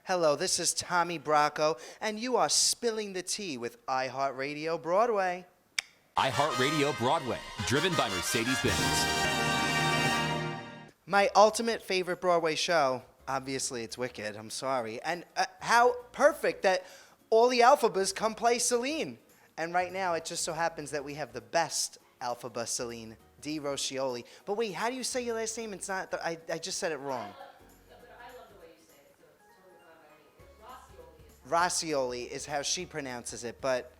Hello, this is Tommy Bracco, and you are spilling the tea with iHeartRadio Broadway. iHeartRadio Broadway, driven by Mercedes-Benz. My ultimate favorite Broadway show, obviously it's Wicked, I'm sorry. And how perfect that all the Alphabas come play Celine. And right now it just so happens that we have the best Alphaba Celine, Di Roscioli. But wait, how do you say your last name? It's not, I just said it wrong. Roscioli is how she pronounces it, but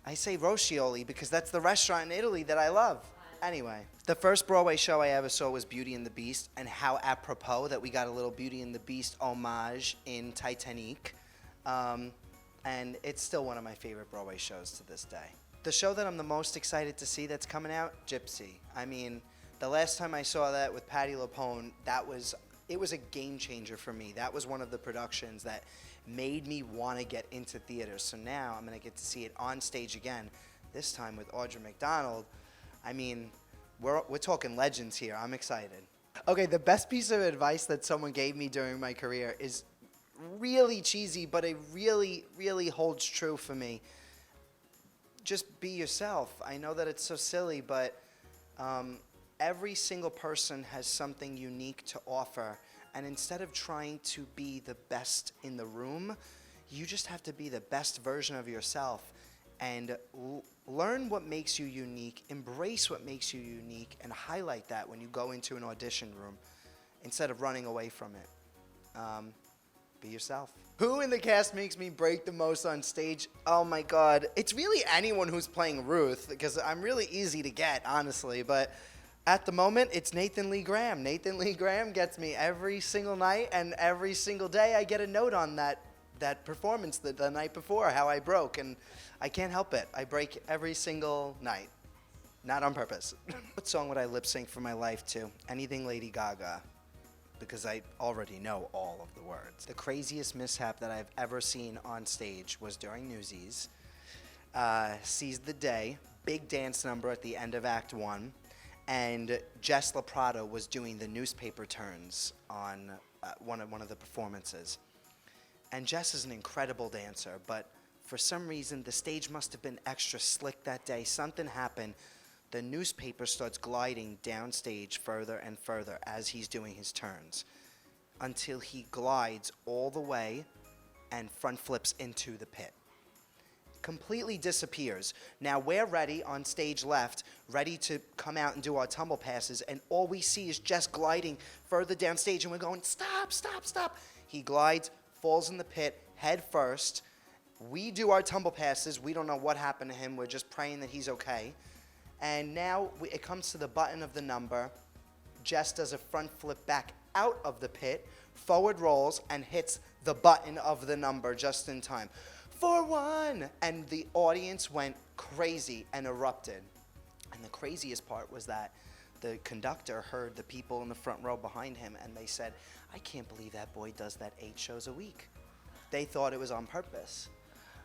I say Roscioli because that's the restaurant in Italy that I love. Anyway, the first Broadway show I ever saw was Beauty and the Beast, and how apropos that we got a little Beauty and the Beast homage in Titanic. And it's still one of my favorite Broadway shows to this day. The show that I'm the most excited to see that's coming out, Gypsy. I mean, the last time I saw that with Patti LuPone, it was a game changer for me. That was one of the productions that made me want to get into theaters. So now I'm going to get to see it on stage again, this time with Audra McDonald. I mean, we're talking legends here. I'm excited. Okay, the best piece of advice that someone gave me during my career is really cheesy, but it really, really holds true for me. Just be yourself. I know that it's so silly, but every single person has something unique to offer. And instead of trying to be the best in the room, you just have to be the best version of yourself and learn what makes you unique, embrace what makes you unique, and highlight that when you go into an audition room instead of running away from it. Be yourself. Who in the cast makes me break the most on stage? Oh my God. It's really anyone who's playing Ruth, because I'm really easy to get, honestly, but at the moment, it's Nathan Lee Graham. Nathan Lee Graham gets me every single night, and every single day I get a note on that performance the night before, how I broke, and I can't help it. I break every single night. Not on purpose. What song would I lip sync for my life to? Anything Lady Gaga, because I already know all of the words. The craziest mishap that I've ever seen on stage was during Newsies. Seize the Day, big dance number at the end of Act 1. And Jess LaPrada was doing the newspaper turns on one of the performances. And Jess is an incredible dancer, but for some reason the stage must have been extra slick that day. Something happened. The newspaper starts gliding downstage further and further as he's doing his turns, until he glides all the way and front flips into the pit. Completely disappears. Now we're ready on stage left, ready to come out and do our tumble passes, and all we see is Jess gliding further down stage, and we're going, stop, stop, stop. He glides, falls in the pit, head first. We do our tumble passes. We don't know what happened to him. We're just praying that he's okay. And now it comes to the button of the number. Jess does a front flip back out of the pit, forward rolls, and hits the button of the number just in time. 4-1! And the audience went crazy and erupted. And the craziest part was that the conductor heard the people in the front row behind him, and they said, I can't believe that boy does that 8 shows a week. They thought it was on purpose.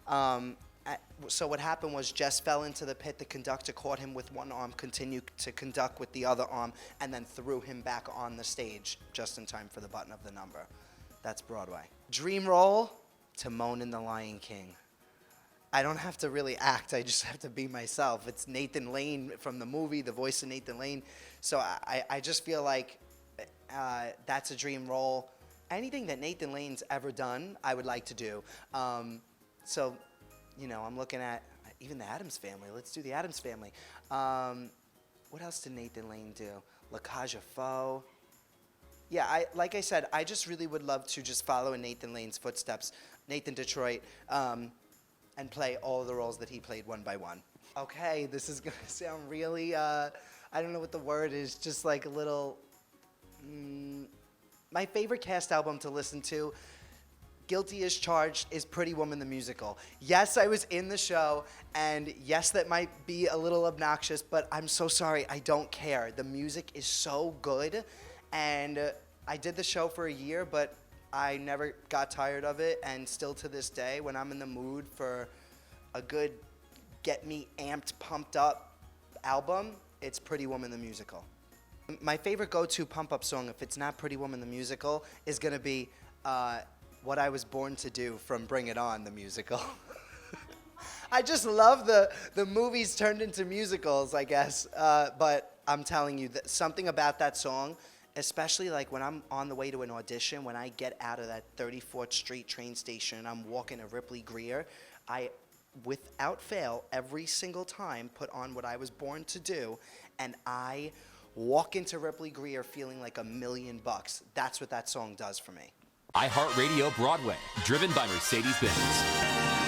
So what happened was Jess fell into the pit. The conductor caught him with one arm, continued to conduct with the other arm, and then threw him back on the stage just in time for the button of the number. That's Broadway. Dream role, Timon in The Lion King. I don't have to really act. I just have to be myself. It's Nathan Lane from the movie, the voice of Nathan Lane. So I just feel like that's a dream role. Anything that Nathan Lane's ever done, I would like to do. So, you know, I'm looking at even the Addams Family. Let's do the Addams Family. What else did Nathan Lane do? La Cage aux Folles. Yeah, like I said, I just really would love to just follow in Nathan Lane's footsteps, Nathan Detroit, and play all the roles that he played one by one. Okay, this is going to sound really, I don't know what the word is, just like a little, my favorite cast album to listen to, Guilty as Charged, is Pretty Woman the Musical. Yes, I was in the show, and yes, that might be a little obnoxious, but I'm so sorry, I don't care. The music is so good, and I did the show for a year, but I never got tired of it, and still to this day, when I'm in the mood for a good, get me amped, pumped up album, it's Pretty Woman the Musical. My favorite go-to pump-up song, if it's not Pretty Woman the Musical, is gonna be What I Was Born to Do from Bring It On, the musical. I just love the movies turned into musicals, I guess. But I'm telling you, that something about that song, especially like when I'm on the way to an audition, when I get out of that 34th Street train station and I'm walking to Ripley Greer, I, without fail, every single time put on What I Was Born to Do, and I walk into Ripley Greer feeling like $1,000,000. That's what that song does for me. iHeartRadio Broadway, driven by Mercedes-Benz.